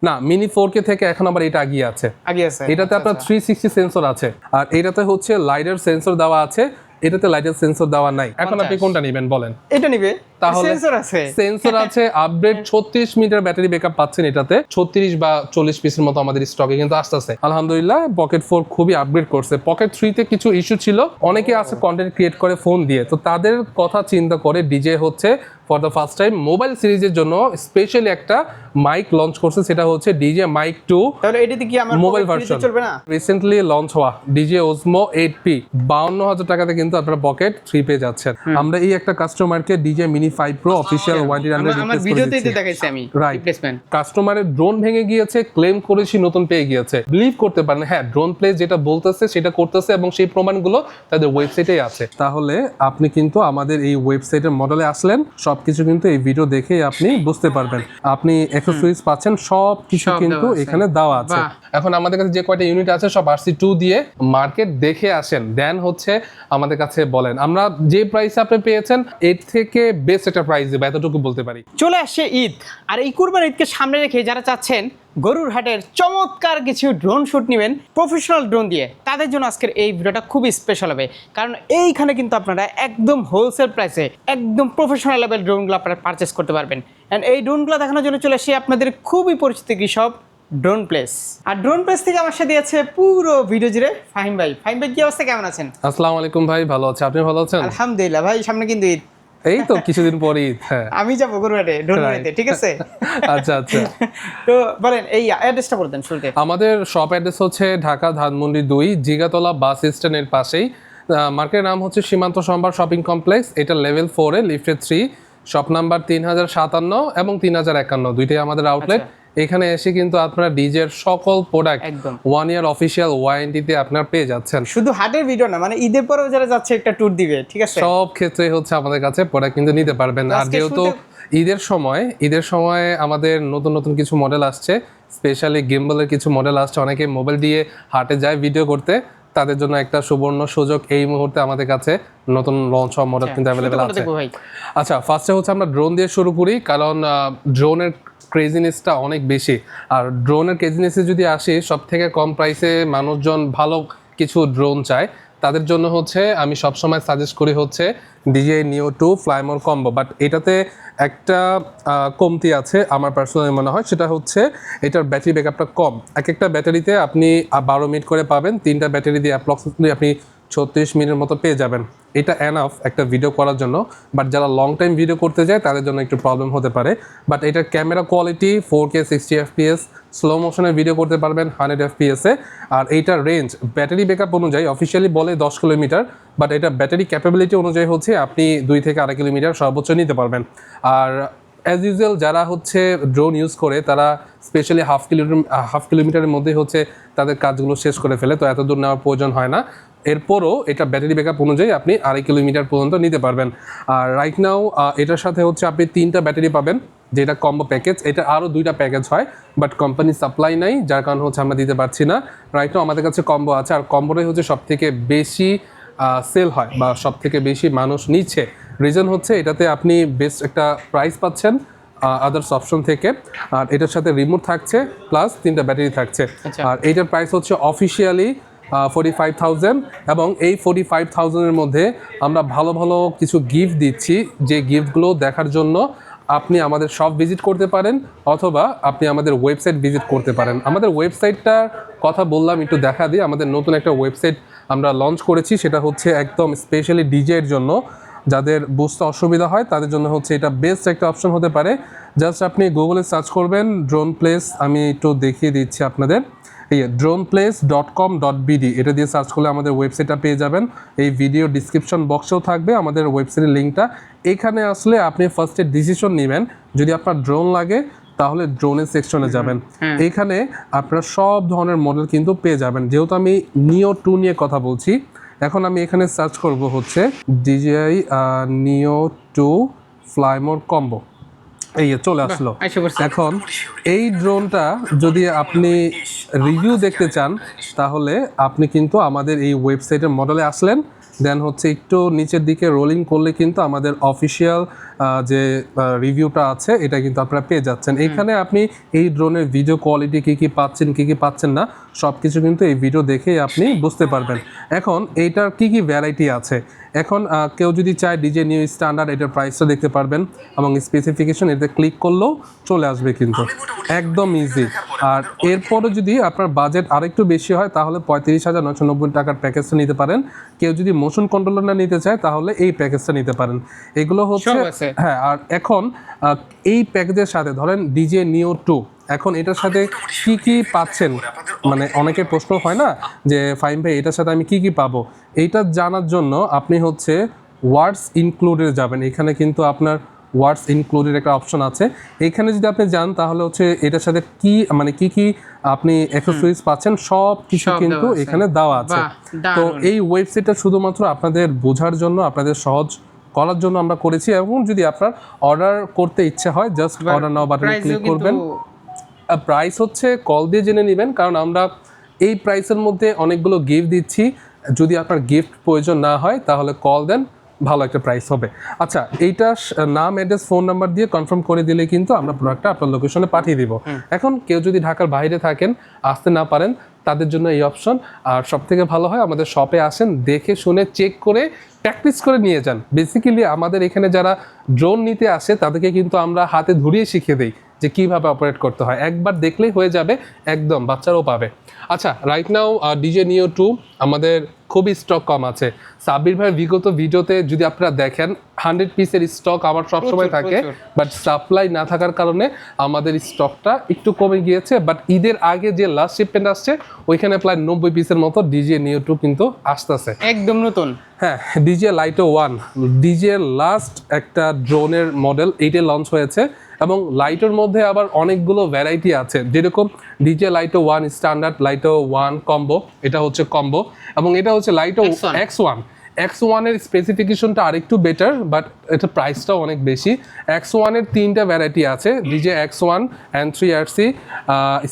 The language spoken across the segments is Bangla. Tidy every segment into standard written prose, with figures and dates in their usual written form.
না, মিনি 4K থেকে এখন আবার এটা আগিয়ে আছে। এটাতে আপনার 360 সেন্সর আছে, আর এটাতে হচ্ছে লাইডার সেন্সর দেওয়া আছে, এটাতে লাইডার সেন্সর দেওয়া নাই। এখন আপনি কোনটা নেবেন বলেন? এটা নিবে, তাহলে সেন্সর আছে আপডেট 36 মিনিটের ব্যাটারি ব্যাকআপ পাচ্ছেন এটাতে। 36 বা 40 পিসের মতো আমাদের স্টকে কিন্তু আসতেছে আলহামদুলিল্লাহ। পকেট 4 খুবই আপগ্রেড করছে। পকেট 3 তে কিছু ইস্যু ছিল, অনেকে আছে কন্টেন্ট ক্রিয়েট করে ফোন দিয়ে, তো তাদের কথা চিন্তা করে ডিজে হচ্ছে for the first time mobile সিরিজের জন্য স্পেশালি একটা মাইক লঞ্চ করছে, সেটা হচ্ছে ডিজে মাইক 2। তাহলে এটাতে কি আমার মোবাইল ভার্সন চলবে না? রিসেন্টলি লঞ্চ হওয়া ডিজে ওজমো 8P 52,000 টাকাতে কিন্তু আপনারা পকেট 3 পেয়ে যাচ্ছেন। আমরা এই একটা কাস্টমারকে DJ mini 5 pro official warranty রাউন্ডে আমার ভিডিওতেই তো দেখাইছি আমি রিপ্লেসমেন্ট। কাস্টমারের ড্রোন ভেঙে গিয়েছে, ক্লেম করেছি নতুন পেয়ে গিয়েছে। বিলিভ করতে পারেন, হ্যাঁ ড্রোন প্লেস যেটা বলতেছে সেটা করতেছে এবং সেই প্রমাণগুলো তাদের ওয়েবসাইটেই আছে। তাহলে আপনি কিন্তু আমাদের এই ওয়েবসাইটের মডেলে আসলেন, সবকিছু কিন্তু এই ভিডিও দেখেই আপনি বুঝতে পারবেন। আপনি অ্যাক্সেসরিজ পাচ্ছেন, সব কিছু কিন্তু এখানে দেওয়া আছে। এখন আমাদের কাছে যে কয়টা ইউনিট আছে সব RC2 দিয়ে মার্কেট দেখে আসেন, দেন হচ্ছে আমাদের কাছে বলেন। আমরা যে প্রাইস আপনি পেয়েছেন এর থেকে বেস্ট একটা প্রাইস দেব, এতটুকু বলতে পারি। চলে আসছে ঈদ, আর এই কুরবান ঈদকে সামনে রেখে যারা চাচ্ছেন গরুর হাটের চমৎকার কিছু ড্রোন শুট নেবেন প্রফেশনাল ড্রোন দিয়ে, তাদের জন্য আজকের এই ভিডিওটা খুবই স্পেশাল হবে। কারণ এইখানে কিন্তু আপনারা একদম হোলসেল প্রাইসে একদম প্রফেশনাল লেভেল ড্রোনগুলো আপনারা পারচেস করতে পারবেন। অ্যান্ড এই ড্রোনগুলো দেখানোর জন্য চলে আসি আপনাদের খুবই পরিচিত কৃষক ড্রোন প্লেস। আর ড্রোন প্লেস থেকে আমার সাথে আছে পুরো ভিডিও জুড়ে ফাহিম ভাই। ফাহিম ভাই কি অবস্থা, কেমন আছেন? আসসালামু আলাইকুম ভাই, ভালো আছি, আপনি ভালো আছেন? আলহামদুলিল্লাহ ভাই, সামনে কিন্তু ঈদ। এই তো কিছুদিন পরে ঈদ। হ্যাঁ, আমি যাবো গরুহাটে ড্রোন বানাইতে, ঠিক আছে? আচ্ছা আচ্ছা। তো বলেন এই অ্যাড্রেসটা বলে দেন শুরুতে। আমাদের শপ অ্যাড্রেস হচ্ছে ঢাকা ধানমন্ডি 2 জিগাতলা বাস স্ট্যান্ডের পাশেই। মার্কেটের নাম হচ্ছে সীমান্ত সম্ভার শপিং কমপ্লেক্স। এটা লেভেল 4 এ লিফটে 3, শপ নাম্বার 3057 এবং 3051, দুইটাই আমাদের আউটলেট। এখানে এসে কিন্তু আপনারা ডিজের সকল প্রোডাক্ট একদম 1 ইয়ার অফিসিয়াল ওয়ারেন্টিতে আপনারা পেয়ে যাচ্ছেন। শুধু হাটের ভিডিও না, মানে ঈদের পরেও যারা যাচ্ছে একটা ট্যুর দিবে, ঠিক আছে? সব ক্ষেত্রে হচ্ছে আমাদের কাছে প্রোডাক্ট কিন্তু নিতে পারবেন। আর যেহেতু ঈদের সময় আমাদের নতুন নতুন কিছু মডেল আসছে, স্পেশালি গিম্বলের কিছু মডেল আসছে। অনেকে মোবাইল দিয়ে হাটে যায় ভিডিও করতে, তাদের জন্য একটা সুবর্ণ সুযোগ এই মুহূর্তে আমাদের কাছে নতুন লঞ্চ হওয়া মডেল কিন্তু অ্যাভেলেবেল আছে। আচ্ছা, ফার্স্টে হচ্ছে আমরা ড্রোন দিয়ে শুরু করি, কারণ ড্রোনের ক্রেজিনেসটা অনেক বেশি। আর ড্রোনের ক্রেজিনেসে যদি আসি, সব থেকে কম প্রাইসে মানুষজন ভালো কিছু ড্রোন চায়, তাদের জন্য হচ্ছে আমি সবসময় সাজেস্ট করি হচ্ছে DJI Neo 2 Fly More combo. But এটাতে একটা কমতি আছে আমার পার্সোনালি মনে হয়, সেটা হচ্ছে এটার ব্যাটারি ব্যাকআপটা কম। একটা ব্যাটারিতে আপনি 12 মিনিট করে পাবেন, 3টা ব্যাটারি দিয়ে অ্যাপ্রক্সিমেটলি আপনি 36 মিনিটের মতো পেয়ে যাবেন। এটা এনাফ একটা ভিডিও করার জন্য, বাট যারা লং টাইম ভিডিও করতে যায় তাদের জন্য একটু প্রবলেম হতে পারে। বাট এটার camera quality 4K 60 FPS, slow মোশনে ভিডিও করতে পারবেন 100 FPS এ। আর এইটার রেঞ্জ ব্যাটারি ব্যাকআপ অনুযায়ী অফিসিয়ালি বলে 10 কিলোমিটার, বাট এটা ব্যাটারি ক্যাপাবিলিটি অনুযায়ী হচ্ছে আপনি 2 থেকে 2.5 কিলোমিটার সর্বোচ্চ নিতে পারবেন। আর অ্যাজ ইউজুয়াল যারা হচ্ছে ড্রোন ইউজ করে তারা স্পেশালি হাফ কিলোমিটারের মধ্যে হচ্ছে তাদের কাজগুলো শেষ করে ফেলে, তো এত দূর নেওয়ার প্রয়োজন হয় না। এরপরও এটা ব্যাটারি ব্যাকআপ অনুযায়ী আপনি 2.5 কিলোমিটার পর্যন্ত নিতে পারবেন। আর রাইট নাও এটার সাথে হচ্ছে আপনি 3টা ব্যাটারি পাবেন, যেটা কম্বো প্যাকেজ। এটা আরও 2টা প্যাকেজ হয়, বাট কোম্পানি সাপ্লাই নাই, যার কারণ হচ্ছে আমরা দিতে পারছি না। রাইট নাও আমাদের কাছে কম্বো আছে, আর কম্বোটাই হচ্ছে সব থেকে বেশি সেল হয় বা সব থেকে বেশি মানুষ নিচ্ছে। রিজন হচ্ছে এটাতে আপনি বেস্ট একটা প্রাইস পাচ্ছেন আদার্স অপশন থেকে, আর এটার সাথে রিমোট থাকছে প্লাস 3টা ব্যাটারি থাকছে। আর এইটার প্রাইস হচ্ছে অফিসিয়ালি 45,000, এবং এই 45,000-এর মধ্যে আমরা ভালো ভালো কিছু গিফট দিচ্ছি, যে গিফটগুলো দেখার জন্য আপনি আমাদের শপ ভিজিট করতে পারেন অথবা আপনি আমাদের ওয়েবসাইট ভিজিট করতে পারেন। আমাদের ওয়েবসাইটটার কথা বললাম, একটু দেখা দিই। আমাদের নতুন একটা ওয়েবসাইট আমরা লঞ্চ করেছি, সেটা হচ্ছে একদম স্পেশালি ডিজের জন্য। যাদের বুঝতে অসুবিধা হয় তাদের জন্য হচ্ছে এটা বেস্ট একটা অপশন হতে পারে। জাস্ট আপনি গুগলে সার্চ করবেন ড্রোন প্লেস, আমি একটু দেখিয়ে দিচ্ছি আপনাদের, এই dronplace.com.bd, এটা দিয়ে সার্চ করলে আমাদের ওয়েবসাইটটা পেয়ে যাবেন। এই ভিডিও ডিসক্রিপশন বক্সেও থাকবে আমাদের ওয়েবসাইটের লিঙ্কটা। এখানে আসলে আপনি ফার্স্টে ডিসিশন নেবেন, যদি আপনার ড্রোন লাগে তাহলে ড্রোনের সেকশনে যাবেন। এখানে আপনারা সব ধরনের মডেল কিন্তু পেয়ে যাবেন। যেহেতু আমি Neo 2 নিয়ে কথা বলছি, এখন আমি এখানে সার্চ করব হচ্ছে DJI Neo 2 ফ্লাইমোর কম্বো, এই চলে আসলো। এখন এই ড্রোনটা যদি আপনি রিভিউ দেখতে চান তাহলে আপনি কিন্তু আমাদের এই ওয়েবসাইটের মডেলে আসলেন, দেন হচ্ছে একটু নিচের দিকে রোলিং করলে কিন্তু আমাদের অফিসিয়াল যে রিভিউটা আছে এটা কিন্তু আপনারা পেয়ে যাচ্ছেন। এখানে আপনি এই ড্রোনের ভিডিও কোয়ালিটি কী কী পাচ্ছেন কী কী পাচ্ছেন না সব কিছু কিন্তু এই ভিডিও দেখেই আপনি বুঝতে পারবেন। এখন এইটার কী কী ভ্যারাইটি আছে, এখন কেউ যদি চায় ডিজে নিউ স্ট্যান্ডার্ড, এটার প্রাইসটা দেখতে পারবেন এবং স্পেসিফিকেশন এতে ক্লিক করলেও চলে আসবে কিন্তু একদম ইজি। আর এরপরে যদি আপনার বাজেট আরেকটু বেশি হয় তাহলে 35,990 টাকার প্যাকেজটা নিতে পারেন। কেউ যদি মোশন কন্ট্রোলার না নিতে চায় তাহলে এই প্যাকেজটা নিতে পারেন। এগুলো হচ্ছে হ্যাঁ। আর এখন এই প্যাকেজের সাথে ধরেন ডিজে নিও 2, এখন এটার সাথে কি কি পাচ্ছেন, মানে অনেকের প্রশ্ন হয় না যে ফাইম ভাই এটার সাথে আমি কি কি পাবো, এইটা জানার জন্য আপনি হচ্ছে ওয়ার্ডস ইনক্লুডেড যাবেন। এখানে কিন্তু আপনার ওয়ার্ডস ইনক্লুডেড একটা অপশন আছে, এখানে যদি আপনি যান তাহলে হচ্ছে এটার সাথে কি মানে কি কি আপনি অ্যাক্সেসরিজ পাচ্ছেন সব কিছু কিন্তু এখানে দেওয়া আছে। তো এই ওয়েবসাইটটা শুধুমাত্র আপনাদের বোঝার জন্য, আপনাদের সহজ করার জন্য আমরা করেছি, এবং যদি আপনার অর্ডার করতে ইচ্ছে হয় জাস্ট অর্ডার নাও বাটনে ক্লিক করবেন। প্রাইস হচ্ছে কল দিয়ে জেনে নেবেন, কারণ আমরা এই প্রাইসের মধ্যে অনেকগুলো গিফট দিচ্ছি। যদি আপনার গিফট প্রয়োজন না হয় তাহলে কল দেন, ভালো একটা প্রাইস হবে। আচ্ছা, এইটা নাম অ্যাড্রেস ফোন নাম্বার দিয়ে কনফার্ম করে দিলে কিন্তু আমরা প্রোডাক্টটা আপনার লোকেশনে পাঠিয়ে দিব। এখন কেউ যদি ঢাকার বাইরে থাকেন, আসতে না পারেন, তাদের জন্য এই অপশন। আর সব থেকে ভালো হয় আমাদের শপে আসেন, দেখে শুনে চেক করে প্র্যাকটিস করে নিয়ে যান। বেসিক্যালি আমাদের এখানে যারা ড্রোন নিতে আসে তাদেরকে কিন্তু আমরা হাতে ধরিয়ে শিখিয়ে দিই যে কীভাবে অপারেট করতে হয়, একবার দেখলেই হয়ে যাবে, একদম বাচ্চারাও পাবে। আচ্ছা, রাইট নাও ডিজে নিও 2 আমাদের খুবই স্টক কম আছে। সাব্বির ভাইয়ের বিগত ভিডিওতে যদি আপনারা দেখেন 100 পিসের স্টক আমার সবসময় থাকে, বাট সাপ্লাই না থাকার কারণে আমাদের স্টকটা একটু কমে গিয়েছে। বাট ঈদের আগে যে লাস্ট শিপমেন্ট আসছে ওইখানে প্রায় 90 পিসের মতো ডিজে নিও 2 কিন্তু আসতেছে, একদম নতুন। হ্যাঁ, ডিজে লাইটো 1 ডিজে লাস্ট একটা ড্রোনের মডেল এইটা লঞ্চ হয়েছে, এবং লাইটোর মধ্যে আবার অনেকগুলো ভ্যারাইটি আছে, যেরকম ডিজে লাইটো 1 স্ট্যান্ডার্ড, লাইটো 1 কম্বো, এটা হচ্ছে কম্বো, এবং এটা হচ্ছে লাইটো X1 এর স্পেসিফিকেশনটা আরেকটু বেটার, বাট এটা প্রাইসটাও অনেক বেশি। X1 এর 3টা ভ্যারাইটি আছে, ডিজে X1 N3RC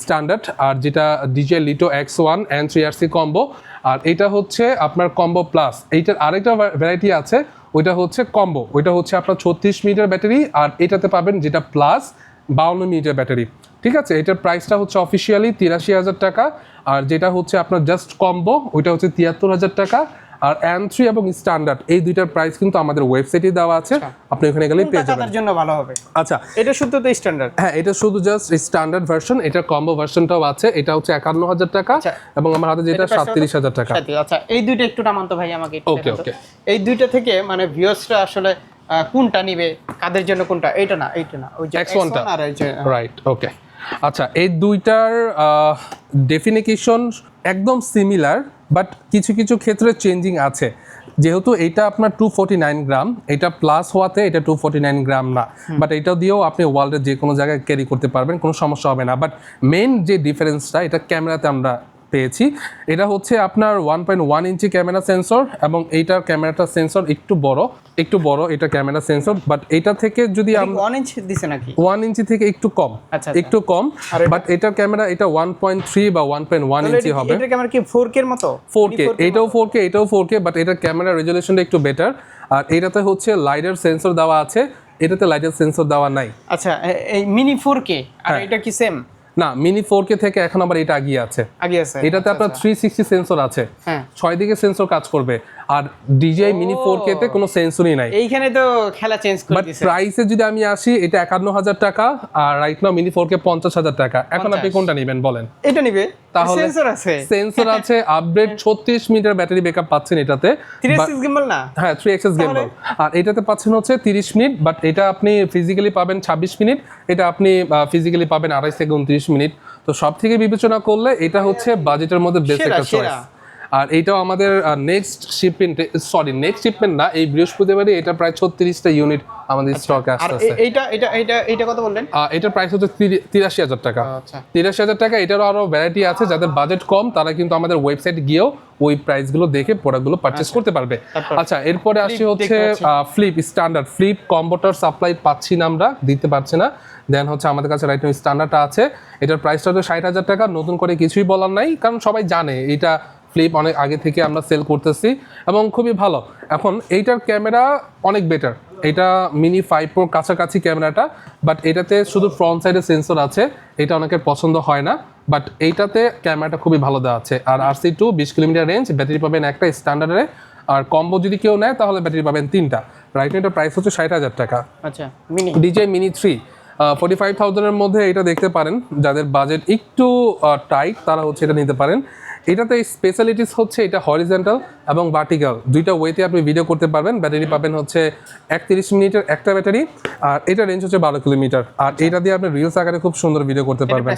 স্ট্যান্ডার্ড, আর যেটা ডিজে লিটো X1 N3RC কম্বো, আর এটা হচ্ছে আপনার কম্বো প্লাস। এইটার আরেকটা ভ্যারাইটি আছে, ওইটা হচ্ছে কম্বো, ওইটা হচ্ছে আপনার 36 মিনিটের ব্যাটারি, আর এটাতে পাবেন যেটা প্লাস 52 মিনিটের ব্যাটারি। ঠিক আছে, এটার প্রাইসটা হচ্ছে অফিসিয়ালি 83,000 টাকা, আর যেটা হচ্ছে আপনার জাস্ট কম্বো ওইটা হচ্ছে 73,000 টাকা। আর N3 এবং স্ট্যান্ডার্ড এই দুইটার প্রাইস কিন্তু আমাদের ওয়েবসাইটে দেওয়া আছে, আপনি ওখানে গেলেই পেয়ে যাবেন। জন্য ভালো হবে। আচ্ছা, এটা শুধু তো স্ট্যান্ডার্ড, হ্যাঁ এটা শুধু জাস্ট স্ট্যান্ডার্ড ভার্সন, এটা কম্বো ভার্সনটাও আছে, এটা হচ্ছে 51,000 টাকা, এবং আমার হাতে যেটা 37,000 টাকা। আচ্ছা, এই দুইটা একটু নামান তো ভাই আমাকে। ওকে ওকে, এই দুইটা থেকে মানে ভিউয়ার্সরা আসলে কোনটা নিবে, কাদের জন্য কোনটা? এইটা না, ওই যে X1 টা, রাইট, ওকে। আচ্ছা, এই দুইটার ডেফিনিশন একদম সিমিলার, বাট কিছু কিছু ক্ষেত্রে চেঞ্জিং আছে। যেহেতু এটা আপনার 249 গ্রাম, এটা প্লাস হওয়াতে এটা 249 গ্রাম না, বাট এটা দিয়েও আপনি ওয়ার্ল্ডের যে কোনো জায়গায় ক্যারি করতে পারবেন, কোনো সমস্যা হবে না। বাট মেইন যে ডিফারেন্সটা এটা ক্যামেরাতে আমরা পেয়েছি, এটা হচ্ছে আপনার 1.1 ইঞ্চি ক্যামেরা সেন্সর, এবং এইটার ক্যামেরাটা সেন্সর একটু বড় এটা ক্যামেরা সেন্সর, বাট এটা থেকে যদি 1 ইঞ্চি দিছে নাকি, 1 ইঞ্চি থেকে একটু কম, একটু কম, বাট এটার ক্যামেরা এটা 1.3 বা 1.1 ইঞ্চি হবে। এটার ক্যামেরা কি 4K এর মতো? 4K, এটাও 4K, বাট এটার ক্যামেরা রেজোলিউশনটা একটু বেটার। আর এটাতে হচ্ছে লাইডার সেন্সর দেওয়া আছে, এটাতে লাইডার সেন্সর দেওয়া নাই। আচ্ছা, এই মিনি 4K আর এটা কি সেম? না, মিনি 4K থেকে এখন আবার এটা আগিয়ে আছে। এটাতে আপনার 360 সেন্সর আছে, 6 দিকে সেন্সর কাজ করবে, আর ডিজে মিনি 4K তে কোনো সেন্সরই নাই। এইখানে তো খেলা চেঞ্জ করে দিয়েছে। বাট প্রাইসে যদি আমি আসি, এটা 51,000 টাকা, আর রাইট নাও মিনি 4K 50,000 টাকা। এখন আপনি কোনটা নেবেন বলেন? এটা নিবে, তাহলে সেন্সর আছে, আপডেট 36 মিনিটের ব্যাটারি ব্যাকআপ পাচ্ছেন এটাতে। 3 axis gimbal না? হ্যাঁ, 3 axis gimbal, আর এটাতে পাচ্ছেন হচ্ছে 30 মিনিট, বাট এটা আপনি ফিজিক্যালি পাবেন 26 মিনিট, এটা আপনি ফিজিক্যালি পাবেন 28 থেকে 29 মিনিট। তো সব থেকে বিবেচনা করলে এটা হচ্ছে বাজেটের মধ্যে বেস্ট একটা চয়েস। আর এইটাও আমাদের নেক্সট শিপমেন্ট না, এই বৃহস্পতিবারই এটা প্রায় 36টা ইউনিট আমাদের স্টকে আসছে। এইটা কত বললেন? এটার প্রাইস হচ্ছে 83,000 টাকা। 83,000 টাকা। এটারও আরো ভ্যারাইটি আছে, যাদের বাজেট কম তারা কিন্তু আমাদের ওয়েবসাইট গিয়েও ওই প্রাইসগুলো দেখে প্রোডাক্টগুলো পারচেজ করতে পারবে। আচ্ছা, এরপরে আসি হচ্ছে ফ্লিপ স্ট্যান্ডার্ড। ফ্লিপ কম্বোটার সাপ্লাই পাচ্ছি না, আমরা দিতে পারছি না। দেন হচ্ছে আমাদের কাছে রাইট নাও স্ট্যান্ডার্ডটা আছে, এটার প্রাইসটা হচ্ছে 60,000 টাকা। নতুন করে কিছুই বলার নাই, কারণ সবাই জানে এটা ফ্লিপ অনেক আগে থেকে আমরা সেল করতেছি এবং খুবই ভালো। এখন এইটার ক্যামেরা অনেক বেটার, এটা মিনি 5 Pro কাছাকাছি ক্যামেরাটা, বাট এটাতে শুধু ফ্রন্ট সাইডে সেন্সর আছে, এটা অনেকের পছন্দ হয় না, বাট এইটাতে ক্যামেরাটা খুবই ভালো দেওয়া আছে। আর RC2 20 কিলোমিটার রেঞ্জ, ব্যাটারি পাবেন একটা স্ট্যান্ডার্ডে, আর কম্বো যদি কেউ নেয় তাহলে ব্যাটারি পাবেন 3টা। রাইট নাও এটার প্রাইস হচ্ছে 60,000 টাকা। আচ্ছা, মিনি DJI Mini 3 45,000 এর মধ্যে এটা দেখতে পারেন, যাদের বাজেট একটু টাইট তারা হচ্ছে এটা নিতে পারেন। এটাতে স্পেশালিটিস হচ্ছে এটা হরিজন্টাল এবং ভার্টিক্যাল দুইটা ওয়েতে আপনি ভিডিও করতে পারবেন। ব্যাটারি পাবেন হচ্ছে 31 মিনিটের একটা ব্যাটারি, আর এটা রেঞ্জ হচ্ছে 12 কিলোমিটার, আর এটা দিয়ে আপনি রিলস আকারে খুব সুন্দর ভিডিও করতে পারবেন।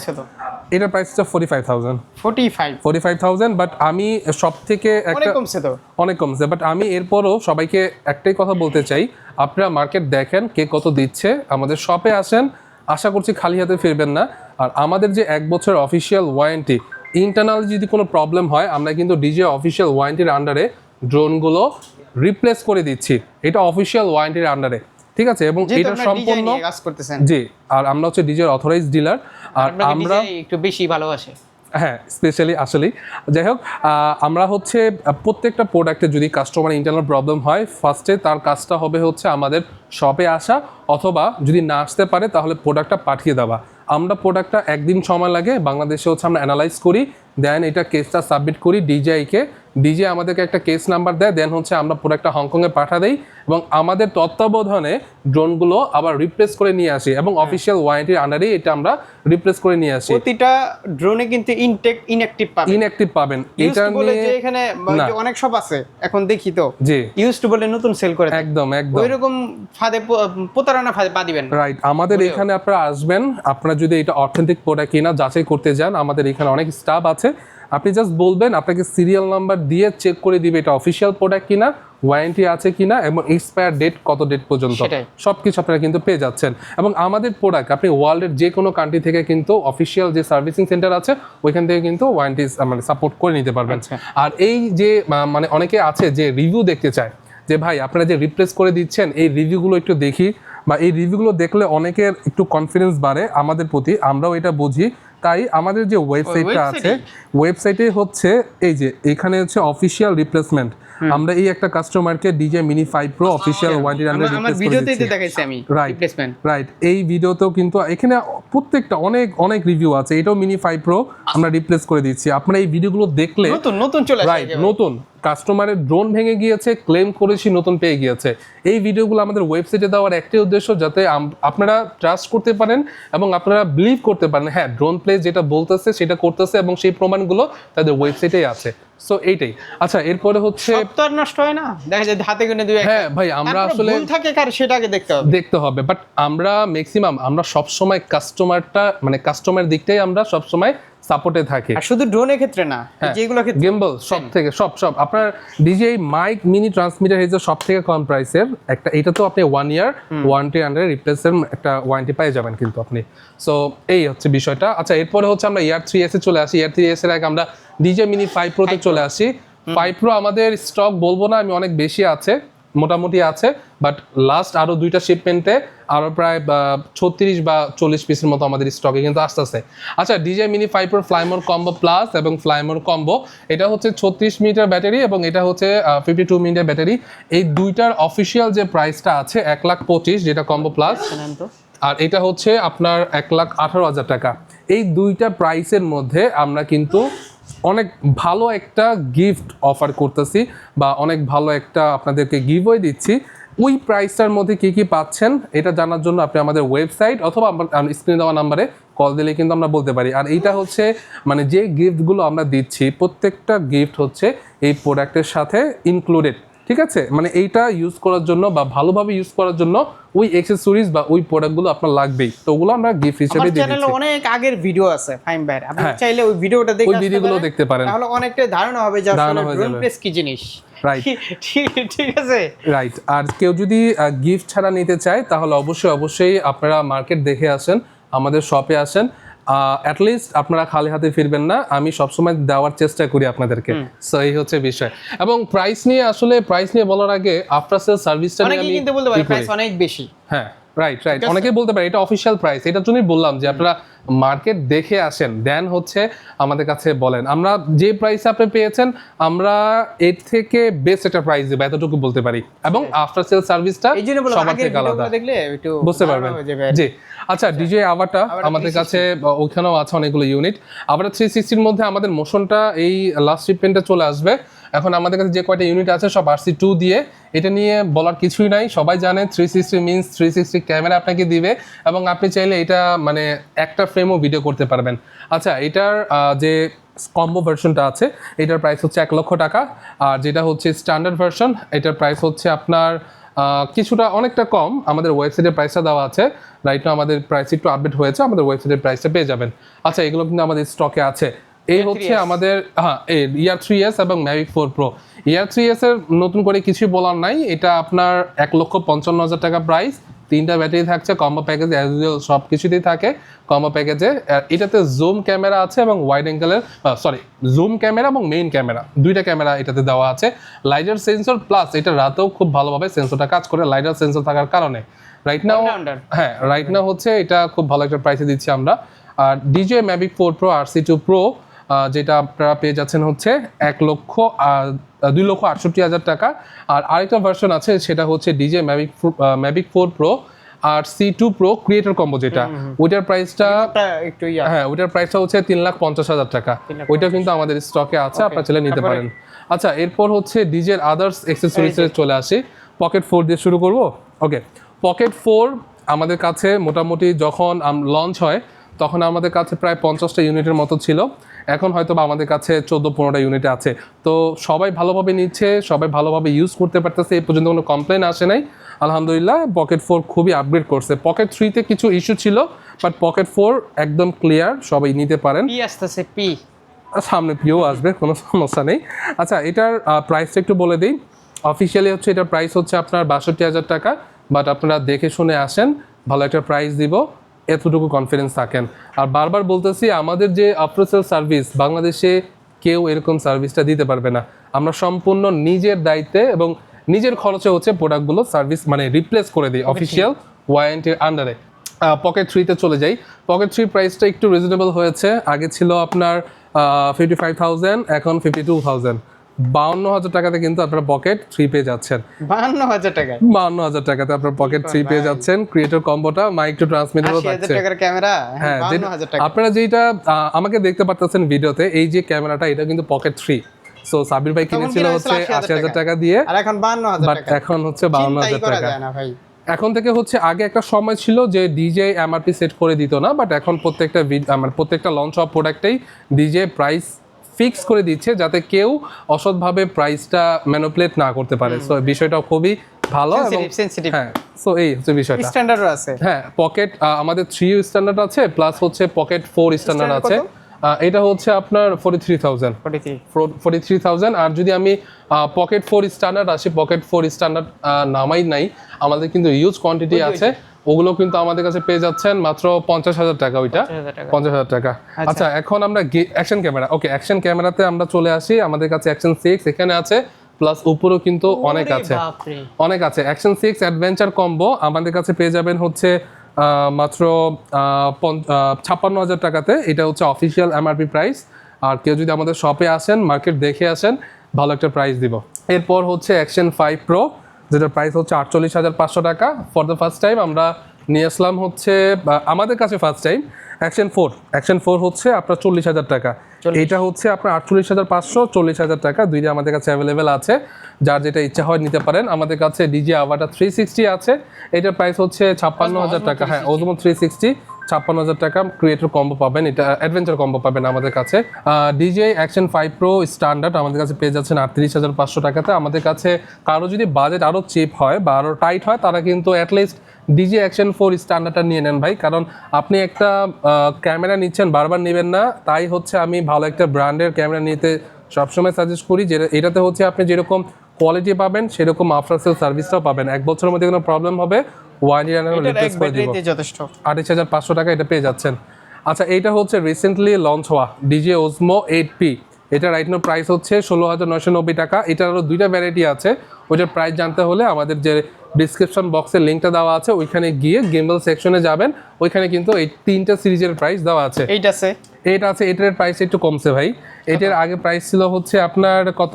এটার প্রাইস হচ্ছে 45,000, বাট আমি সব থেকে একটা অনেক কমছে, বাট আমি এরপরও সবাইকে একটাই কথা বলতে চাই, আপনারা মার্কেট দেখেন কে কত দিচ্ছে, আমাদের শপে আসেন, আশা করছি খালি হাতে ফিরবেন না। আর আমাদের যে 1 বছর অফিসিয়াল ওয়ারেন্টি, ইন্টারনাল যদি কোনো প্রবলেম হয় আমরা কিন্তু DJI অফিসিয়াল ওয়ারেন্টির আন্ডারে ড্রোনগুলো রিপ্লেস করে দিচ্ছি, এটা অফিসিয়াল ওয়ারেন্টির আন্ডারে, ঠিক আছে? এবং এটা সম্পূর্ণ জি, আর আমরা হচ্ছে DJI অথরাইজ ডিলার, আর আমরা একটু বেশি ভালোবাসে, হ্যাঁ স্পেশালি আসলেই। যাই হোক, আমরা হচ্ছে প্রত্যেকটা প্রোডাক্টে যদি কাস্টমার ইন্টারনাল প্রবলেম হয়, ফার্স্টে তার কাজটা হবে হচ্ছে আমাদের শপে আসা, অথবা যদি না আসতে পারে তাহলে প্রোডাক্টটা পাঠিয়ে দেওয়া। আমরা প্রোডাক্টটা একদিন সময় লাগে, বাংলাদেশে হচ্ছে আমরা অ্যানালাইজ করি, দেন এটা কেসটা সাবমিট করি DJI-কে, DJI আমাদেরকে একটা কেস নাম্বার দেয়, দেন হচ্ছে আমরা প্রোডাক্টটা হংকংয়ে পাঠা দেই এবং আমাদের তত্ত্বাবধানে ড্রোনগুলো আবার রিপ্লেস করে নিয়ে আসি এবং অফিসিয়াল ওয়ারেন্টির আন্ডারেই এটা আমরা রিপ্লেস করে নিয়ে আসি। প্রতিটা ড্রোনে কিন্তু ইনঅ্যাক্টিভ পাবেন। এটা নিয়ে যে এখানে অনেক সব আছে এখন দেখি তো, জি ইউজড বলে নতুন সেল করে, একদম ওইরকম ফাঁদে প্রতারণা ফাঁদে পা দিবেন। রাইট, আমাদের এখানে আপনারা আসবেন, আপনারা যদি এটা অথেন্টিক প্রোডাক্ট কিনা যাচাই করতে যান, আমাদের এখানে অনেক স্টাফ আছে, আপনি জাস্ট বলবেন, আপনাকে সিরিয়াল নাম্বার দিয়ে চেক করে দিবে এটা অফিসিয়াল প্রোডাক্ট কিনা, ওয়ারেন্টি আছে কিনা এবং এক্সপায়ার ডেট কত ডেট পর্যন্ত, সবকিছু আপনারা কিন্তু পেয়ে যাচ্ছেন। এবং আমাদের প্রোডাক্ট আপনি ওয়ার্ল্ডের যে কোনো কান্ট্রি থেকে কিন্তু অফিসিয়াল যে সার্ভিসিং সেন্টার আছে ওইখান থেকে কিন্তু ওয়ারেন্টি মানে সাপোর্ট করে নিতে পারবেন। আর এই যে মানে অনেকে আছে যে রিভিউ দেখতে চায়, যে ভাই আপনারা যে রিপ্লেস করে দিচ্ছেন এই রিভিউগুলো একটু দেখি, বা এই রিভিউগুলো দেখলে অনেকের একটু কনফিডেন্স বাড়ে আমাদের প্রতি, আমরাও এটা বুঝি। তাই আমাদের যে ওয়েবসাইটটা আছে, ওয়েবসাইটে হচ্ছে এই যে এখানে হচ্ছে অফিসিয়াল রিপ্লেসমেন্ট, আমরা এই একটা কাস্টমারকে DJI Mini 5 Pro official warranty আন্ডারে রিপ্লেস করে দিচ্ছি। দেখাইছি আমি রাইট, এই ভিডিওতেও কিন্তু এখানে প্রত্যেকটা অনেক রিভিউ আছে, এটাও Mini 5 Pro আমরা রিপ্লেস করে দিচ্ছি। আপনারা এই ভিডিওগুলো দেখলে নতুন চলে আসে, রাইট, নতুন কাস্টমারের ড্রোন ভেঙে গিয়েছে, ক্লেম করেছি, নতুন পেয়ে গিয়েছে। এই ভিডিওগুলো আমাদের ওয়েবসাইটে দেওয়ার একটাই উদ্দেশ্য, যাতে আপনারা ট্রাস্ট করতে পারেন এবং আপনারা বিলিভ করতে পারেন হ্যাঁ ড্রোন প্লেস যেটা বলতেছে সেটা করতেছে, এবং সেই প্রমাণগুলো তাদের ওয়েবসাইটেই আছে। সো এইটাই। আচ্ছা, এরপরে হচ্ছে তো আর নষ্ট হয় না, দেখা যায় হাতে গুনে দুই একটা। হ্যাঁ ভাই, আমরা আসলে ভুল থাকে কার সেটাকে দেখতে হবে, বাট আমরা ম্যাক্সিমাম আমরা সবসময় কাস্টমারটা মানে কাস্টমার দিকটাই আমরা সবসময় সাপোর্টে থাকি। আর শুধু ড্রোনের ক্ষেত্রে না, যেগুলো ক্ষেত্রে গিম্বল সব থেকে সব আপনার DJI মাইক মিনি ট্রান্সমিটার এই যে সব থেকে কম প্রাইসের একটা, এটা তো আপনি 1 ইয়ার ওয়ারেন্টি আন্ডারে রিপ্লেসের একটা ওয়ারেন্টি পেয়ে যাবেন কিন্তু আপনি। সো এই হচ্ছে বিষয়টা। আচ্ছা, এরপরে হচ্ছে আমরা Air 3s এ চলে আসি। Air 3s এর আগে আমরা DJI Mini 5 Pro তে চলে আসি। 5 Pro আমাদের স্টক বলবো না আমি, অনেক বেশি আছে, মোটামুটি আছে, বাট লাস্ট আরো 2টা শিপমেন্টে আরো প্রায় 36 বা 40 পিসের মতো আমাদের স্টকে কিন্তু আসতেছে। আচ্ছা, DJI Mini 5 Pro Fly More combo plus এবং ফ্লাইমোর কম্বো, এটা হচ্ছে 36 মিনিটের ব্যাটারি এবং এটা হচ্ছে 52 মিনিটের ব্যাটারি। এই দুইটার অফিসিয়াল যে প্রাইসটা আছে 1,25,000 যেটা কম্বো প্লাস, আর এটা হচ্ছে আপনার 1,18,000 টাকা। এই দুইটা প্রাইসের মধ্যে আমরা কিন্তু অনেক ভালো একটা গিফট অফার করতেছি, বা অনেক ভালো একটা আপনাদেরকে গিভওয়ে দিচ্ছি। ওই প্রাইসটার মধ্যে কি কি পাচ্ছেন এটা জানার জন্য আপনি আমাদের ওয়েবসাইট অথবা স্ক্রিনে দেওয়া নাম্বারে কল দিলে কিন্তু আমরা বলতে পারি। আর এইটা হচ্ছে মানে যে গিফটগুলো আমরা দিচ্ছি প্রত্যেকটা গিফট হচ্ছে এই প্রোডাক্টের সাথে ইনক্লুডেড, ঠিক আছে? মানে এইটা ইউজ করার জন্য বা ভালোভাবে ইউজ করার জন্য ওই অ্যাকসেসরিজ বা ওই প্রোডাক্টগুলো আপনার লাগবেই, তো ওগুলো আমরা গিফট হিসেবে দিয়ে দিচ্ছি। অনেক আগের ভিডিও আছে ফাইম ভাই, আপনি চাইলে ওই ভিডিওটা দেখে ওই ভিডিওগুলো দেখতে পারেন, তাহলে অনেকটা ধারণা হবে যে আসলে ড্রোন প্রেস কি জিনিস। রাইট, ঠিক আছে, রাইট। আর কেউ যদি গিফট ছাড়া নিতে চায় তাহলে অবশ্যই আপনারা মার্কেট দেখে আসেন, আমাদের শপে আসেন, অ্যাটলিস্ট আপনারা খালি হাতে ফিরবেন না, আমি সবসময় দেওয়ার চেষ্টা করি আপনাদেরকে। সো এই হচ্ছে বিষয়। এবং প্রাইস নিয়ে বলার আগে আফটার সেল সার্ভিসটা নিয়ে আমি কিন্তু বলতে পারি প্রাইস অনেক বেশি। হ্যাঁ রাইট রাইট, অনেকেই বলতে পারে এটা অফিসিয়াল প্রাইস, এটার জন্যই বললাম যে আপনারা মার্কেট দেখে আসেন, দেন হচ্ছে আমাদের কাছে বলেন। আমরা যে প্রাইস আপনি পেয়েছেন আমরা এর থেকে বেস্ট একটা প্রাইস দেবো, এতটুকু বলতে পারি। এবং আফটার সেল সার্ভিসটা সবার থেকে আলাদা, দেখলে একটু বুঝতে পারবেন। জি আচ্ছা, ডিজে আভাটা আমাদের কাছে ওখানেও আছে অনেকগুলো ইউনিট। আভাটা 360 এর মধ্যে আমাদের মোশনটা এই লাস্ট শিপমেন্টে চলে আসবে। এখন আমাদের কাছে যে কয়টা ইউনিট আছে সব RC2 দিয়ে, এটা নিয়ে বলার কিছুই নাই, সবাই জানে 360 মিন্স 360 ক্যামেরা আপনাকে দিবে এবং আপনি চাইলে এটা মানে একটা ফ্রেমও ভিডিও করতে পারবেন। আচ্ছা, এটার যে কম্বো ভার্সনটা আছে এটার প্রাইস হচ্ছে 1 লক্ষ টাকা, আর যেটা হচ্ছে স্ট্যান্ডার্ড ভার্সন এটার প্রাইস হচ্ছে আপনার কিছুটা অনেকটা কম। আমাদের ওয়েবসাইটের প্রাইসটা দেওয়া আছে, রাইট নাও আমাদের প্রাইস একটু আপডেট হয়েছে, আমাদের ওয়েবসাইটের প্রাইসটা পেয়ে যাবেন। আচ্ছা, এগুলো কিন্তু আমাদের স্টকে আছে। এই হচ্ছে আমাদের ইয়ার 3S এবং ম্যাভিক 4 প্রো। ইয়ার 3S এর নতুন করে কিছু বলার নাই, এটা আপনার 1,55,000 টাকা প্রাইস, 3টা ব্যাটারি থাকছে কম্বো প্যাকেজে, অ্যাজ ইউজুয়াল সব কিছুতেই থাকে কম্বো প্যাকেজে। এটাতে জুম ক্যামেরা আছে এবং ওয়াইড অ্যাঙ্গেলের জুম ক্যামেরা এবং মেইন ক্যামেরা, দুইটা ক্যামেরা এটাতে দেওয়া আছে। লাইডার সেন্সর প্লাস এটা রাতেও খুব ভালোভাবে সেন্সরটা কাজ করে লাইডার সেন্সর থাকার কারণে। রাইট নাও হচ্ছে এটা খুব ভালো একটা প্রাইসে দিচ্ছি আমরা। আর DJ Mavic 4 pro RC2 pro যেটা আপনারা পেয়ে যাচ্ছেন হচ্ছে 2,68,000 টাকা। আর আরেকটা ভার্সন আছে সেটা হচ্ছে ডিজে ম্যাভিক 4 প্রো আর C2 প্রো ক্রিয়েটর কম্বো, যেটা ওইটার প্রাইসটা একটু ওইটার প্রাইসটা হচ্ছে 3,50,000 টাকা। ওইটা কিন্তু আমাদের স্টকে আছে, আপনারা চাইলে নিতে পারেন। আচ্ছা, এরপর হচ্ছে ডিজের আদার্স অ্যাক্সেসরিজে চলে আসি। পকেট 4 দিয়ে শুরু করব। ওকে, পকেট 4 আমাদের কাছে মোটামুটি যখন লঞ্চ হয় তখন আমাদের কাছে প্রায় 50টা ইউনিটের মতো ছিল, এখন হয়তো বা আমাদের কাছে 14-15টা ইউনিট আছে। তো সবাই ভালোভাবে নিচ্ছে, সবাই ভালোভাবে ইউজ করতে পারতেছে, এই পর্যন্ত কোনো কমপ্লেন আসে নাই আলহামদুলিল্লাহ। পকেট 4 খুবই আপগ্রেড করছে। পকেট 3-তে কিছু ইস্যু ছিল, বাট পকেট 4 একদম ক্লিয়ার, সবাই নিতে পারেন। সামনে পিও আসবে, কোনো সমস্যা নেই। আচ্ছা, এটার প্রাইসটা একটু বলে দিই। অফিসিয়ালি হচ্ছে এটার প্রাইস হচ্ছে আপনার 62,000 টাকা, বাট আপনারা দেখে শুনে আসেন, ভালো একটা প্রাইস দিব, এতটুকু কনফিডেন্স থাকেন। আর বারবার বলতেছি, আমাদের যে আফটার সেল সার্ভিস বাংলাদেশে কেউ এরকম সার্ভিসটা দিতে পারবে না। আমরা সম্পূর্ণ নিজের দায়িত্বে এবং নিজের খরচে হচ্ছে প্রোডাক্টগুলো সার্ভিস মানে রিপ্লেস করে দিই অফিসিয়াল ওয়ারেন্টির আন্ডারে। পকেট 3-তে চলে যাই। পকেট 3 প্রাইসটা একটু রিজনেবল হয়েছে, আগে ছিল আপনার 55,000, এখন 52,000। 52,000 টাকাতে কিন্তু আপনারা পকেট 3 পেয়ে যাচ্ছেন। 52,000 টাকাতে আপনার পকেট 3 পেয়ে যাচ্ছেন। ক্রিয়েটর কম্বোটা, মাইক টু ট্রান্সমিটারও থাকছে। হ্যাঁ, আপনারা যেটা আমাকে দেখতে পারতেছেন ভিডিওতে, এই যে ক্যামেরাটা এটা কিন্তু পকেট 3। সো সাবির ভাই কিনেছিল হচ্ছে 80,000 টাকা দিয়ে, আর এখন 52,000 টাকা, এখন হচ্ছে 52,000 টাকা। এখন থেকে হচ্ছে, আগে একটা সময় ছিল যে ডিজে এমআরপি সেট করে দিত না, বাট এখন প্রত্যেকটা লঞ্চ হওয়া প্রোডাক্টেই ডিজে প্রাইস ফিক্স করে দিচ্ছে, যাতে কেউ অসৎভাবে প্রাইসটা ম্যানিপুলেট না করতে পারে। সো বিষয়টা খুবই ভালো এবং হ্যাঁ, সো এই হচ্ছে বিষয়টা। স্ট্যান্ডার্ড আছে, হ্যাঁ, পকেট আমাদের 3 স্ট্যান্ডার্ড আছে, প্লাস হচ্ছে পকেট 4 স্ট্যান্ডার্ড আছে। এটা হচ্ছে আপনার 43,000। আর যদি আমি পকেট 4 স্ট্যান্ডার্ড আসি, পকেট 4 স্ট্যান্ডার্ড নামাই নাই, আমাদের কিন্তু ইউজ কোয়ান্টিটি আছে, ওগুলো কিন্তু আমাদের কাছে পেয়ে যাচ্ছেন মাত্র 50,000 টাকা। ওইটা 50,000 টাকা। আচ্ছা, এখন আমরা অ্যাকশন ক্যামেরা, ওকে অ্যাকশন ক্যামেরাতে আমরা চলে আসি। আমাদের কাছে অ্যাকশন 6 এখানে আছে, প্লাস উপরেও কিন্তু অনেক আছে। অ্যাকশন 6 অ্যাডভেঞ্চার কম্বো আমাদের কাছে পেয়ে যাবেন হচ্ছে মাত্র 56,000 টাকাতে। এটা হচ্ছে অফিসিয়াল এমআরপি প্রাইস। আর কেউ যদি আমাদের শপে আসেন, মার্কেট দেখে আসেন, ভালো একটা প্রাইস দিব। এরপর হচ্ছে অ্যাকশন 5 প্রো, যেটার প্রাইস হচ্ছে 48,500 টাকা। ফর দ্য ফার্স্ট টাইম আমরা নিয়ে আসলাম হচ্ছে আমাদের কাছে ফার্স্ট টাইম অ্যাকশন 4 হচ্ছে আপনার 40,000 টাকা। এইটা হচ্ছে আপনার 48,500, 40,000 টাকা, দুইটা আমাদের কাছে অ্যাভেলেবেল আছে। যার যেটা ইচ্ছা হয় নিতে পারেন। আমাদের কাছে ডিজে আভাটা 360 আছে, এটার প্রাইস হচ্ছে 56,000 টাকা। হ্যাঁ, ওজমো 360 56,000 টাকা। ক্রিয়েটর কম্বো পাবেন, এটা অ্যাডভেঞ্চার কম্বো পাবেন আমাদের কাছে। ডিজে অ্যাকশন 5 প্রো স্ট্যান্ডার্ড আমাদের কাছে পেয়ে যাচ্ছেন 38,500 টাকাতে। আমাদের কাছে কারো যদি বাজেট আরও চিপ হয় বা আরও টাইট হয়, তারা কিন্তু অ্যাটলিস্ট ডিজে অ্যাকশন 4 স্ট্যান্ডার্ডটা নিয়ে নেন ভাই, কারণ আপনি একটা ক্যামেরা নিচ্ছেন, বারবার নেবেন না। তাই হচ্ছে আমি ভালো একটা ব্র্যান্ডের ক্যামেরা নিতে সবসময় সাজেস্ট করি, যে এটাতে হচ্ছে আপনি যেরকম কোয়ালিটি পাবেন সেরকম আফটার সেল সার্ভিসটাও পাবেন। 1 বছরের মধ্যে কোনো প্রবলেম হবে, ওয়ারেন্টি রিপ্লেস করে দিব। 28,500 টাকা এটা পেয়ে যাচ্ছেন। আচ্ছা, এইটা হচ্ছে রিসেন্টলি লঞ্চ হওয়া ডিজে ওজমো 8P। এটা রাইট নাও প্রাইস হচ্ছে 16,990 টাকা। এটার আরও 2টা ভ্যারাইটি আছে, ওইটার প্রাইস জানতে হলে আমাদের যে ডিসক্রিপশন বক্সে লিঙ্কটা দেওয়া আছে, ওইখানে গিয়ে গিম্বল সেকশনে যাবেন, ওইখানে কিন্তু এই 3টা সিরিজের প্রাইস দেওয়া আছে। এইটা আছে, এটার প্রাইস একটু কমছে ভাই। এটার আগে প্রাইস ছিল হচ্ছে আপনার কত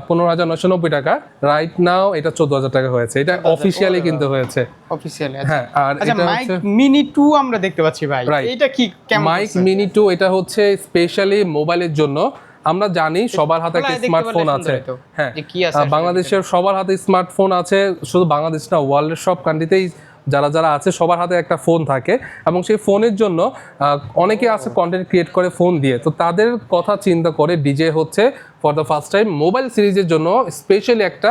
15,990 টাকা, রাইট নাও এটা 14,000 টাকা হয়েছে। এটা অফিসিয়ালি কিন্তু হয়েছে অফিসিয়ালি। হ্যাঁ। আর আচ্ছা, এটা মাইক হচ্ছে মিনি 2 আমরা দেখতে পাচ্ছি ভাই, Right. এটা কি কেমন? মাইক মিনি 2 এটা হচ্ছে স্পেশালি মোবাইলের জন্য। আমরা জানি সবার হাতে একটা দেখতে স্মার্টফোন পারলে আছে, সুন্দর হতো। হ্যাঁ যে কি আছে আসলে বাংলাদেশের সবার হাতে স্মার্টফোন আছে, শুধু বাংলাদেশ না ওয়ার্ল্ডের সব কান্ট্রিতেই যারা যারা আছে সবার হাতে একটা ফোন থাকে, এবং সেই ফোনের জন্য অনেকে আছে কন্টেন্ট ক্রিয়েট করে ফোন দিয়ে। তো তাদের কথা চিন্তা করে ডিজে হচ্ছে for the first time mobile সিরিজের জন্য স্পেশালি একটা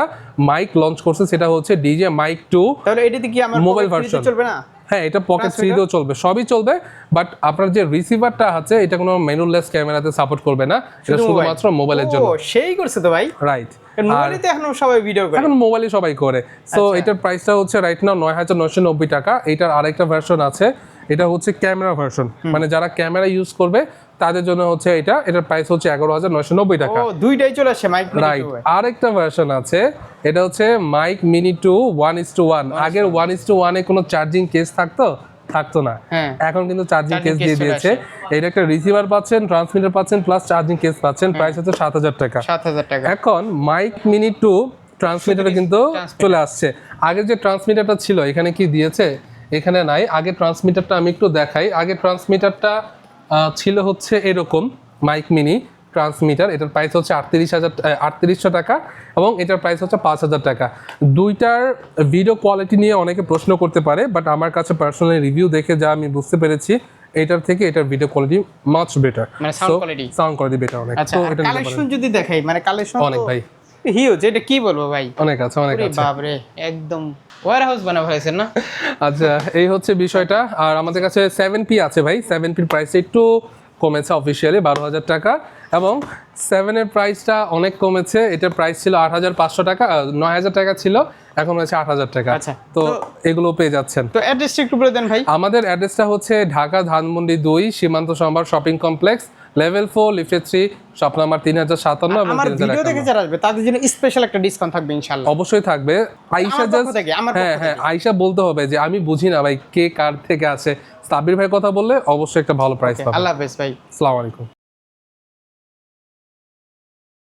মাইক লঞ্চ করছে, সেটা হচ্ছে ডিজে মাইক 2। তাহলে এটাতে কি আমার মোবাইল মোবাইল ভার্সন চলবে না? হ্যাঁ, এটা পকেট থ্রিতেও চলবে, সবই চলবে, বাট আপনার যে রিসিভারটা আছে এটা কোনো ম্যানুয়াললেস ক্যামেরাতে সাপোর্ট করবে না, এটা শুধুমাত্র মোবাইলের জন্য। ও সেই করছে তো ভাই, রাইট। মোবাইলে তো এখন সবাই ভিডিও করে, এখন মোবাইলে সবাই করে। সো এটার প্রাইসটা হচ্ছে রাইট নাও 9,990 টাকা। এটার আরেকটা ভার্সন আছে, এটা হচ্ছে ক্যামেরা ভার্সন, মানে যারা ক্যামেরা ইউজ করবে তাদের জন্য হচ্ছে এটার প্রাইস হচ্ছে 11,990 টাকা। ও দুইটাই চলে আসে মাইক মিনি 2। রাইট। আরেকটা ভার্সন আছে, এটা হচ্ছে মাইক মিনি 2 1:1। আগের 1:1 এ কোনো চার্জিং কেস থাকতো না, হ্যাঁ। এখন কিন্তু চার্জিং কেস দিয়ে চলে দিয়েছে। এটা একটা রিসিভার পাচ্ছেন, ট্রান্সমিটার পাচ্ছেন, প্লাস চার্জিং কেস পাচ্ছেন, প্রাইস হচ্ছে 7,000 টাকা। 7,000 টাকা। এখন মাইক মিনি 2 ট্রান্সমিটারে কিন্তু চলে আসছে। আগের যে ট্রান্সমিটারটা ছিল এখানে কি দিয়েছে? এখানে নাই। আগে ট্রান্সমিটারটা আমি একটু দেখাই। আগে ট্রান্সমিটারটা ছিল হচ্ছে এরকম মাইক মিনি ট্রান্সমিটার, এটার প্রাইস হচ্ছে 3800 টাকা, এবং এটার প্রাইস হচ্ছে 5,000 টাকা। দুইটার ভিডিও কোয়ালিটি নিয়ে অনেকে প্রশ্ন করতে পারে, বাট আমার কাছে পার্সোনালি রিভিউ দেখে যা আমি বুঝতে পেরেছি, এটার থেকে এটার ভিডিও কোয়ালিটি মাচ বেটার, মানে সাউন্ড কোয়ালিটি বেটার অনেক। আচ্ছা, তো এটা কালেকশন যদি দেখাই, মানে কালেকশন অনেক ভাই, হিউজ, এটা কি বলবো ভাই, অনেক আছে, অনেক ওরে আছে। বাপ রে, একদম ওয়্যার হাউস বানা ফেলেছেন না? আচ্ছা, এই হচ্ছে বিষয়টা। আর আমাদের কাছে 7P আছে ভাই, 7Pর প্রাইসটা একটু কমেছে অফিসিয়ালি 12,000 টাকা, এবং 7 এর প্রাইসটা অনেক কমেছে। এটার প্রাইস ছিল 8,500 টাকা, 9,000 টাকা ছিল, এখন হচ্ছে 8,000 টাকা। আচ্ছা, তো এগুলো পেয়ে যাচ্ছেন। তো অ্যাড্রেসটা একটু বলে দেন ভাই। আমাদের অ্যাড্রেসটা হচ্ছে ঢাকা ধানমন্ডি 2 সীমান্ত সম্ভার shopping complex, level 4 lifted 3, shop number 3057 এবং আমার ভিডিও দেখে যারা আসবে তাদের জন্য স্পেশাল একটা ডিসকাউন্ট থাকবে ইনশাআল্লাহ। অবশ্যই থাকবে। আয়েশা জাস্ট হ্যাঁ আয়েশা বলতে হবে যে আমি বুঝি না ভাই কে কার থেকে আছে, সাব্বির ভাই কথা বললে অবশ্যই একটা ভালো প্রাইস পাবে। আল্লাহ হাফেজ ভাই। আসসালামু আলাইকুম।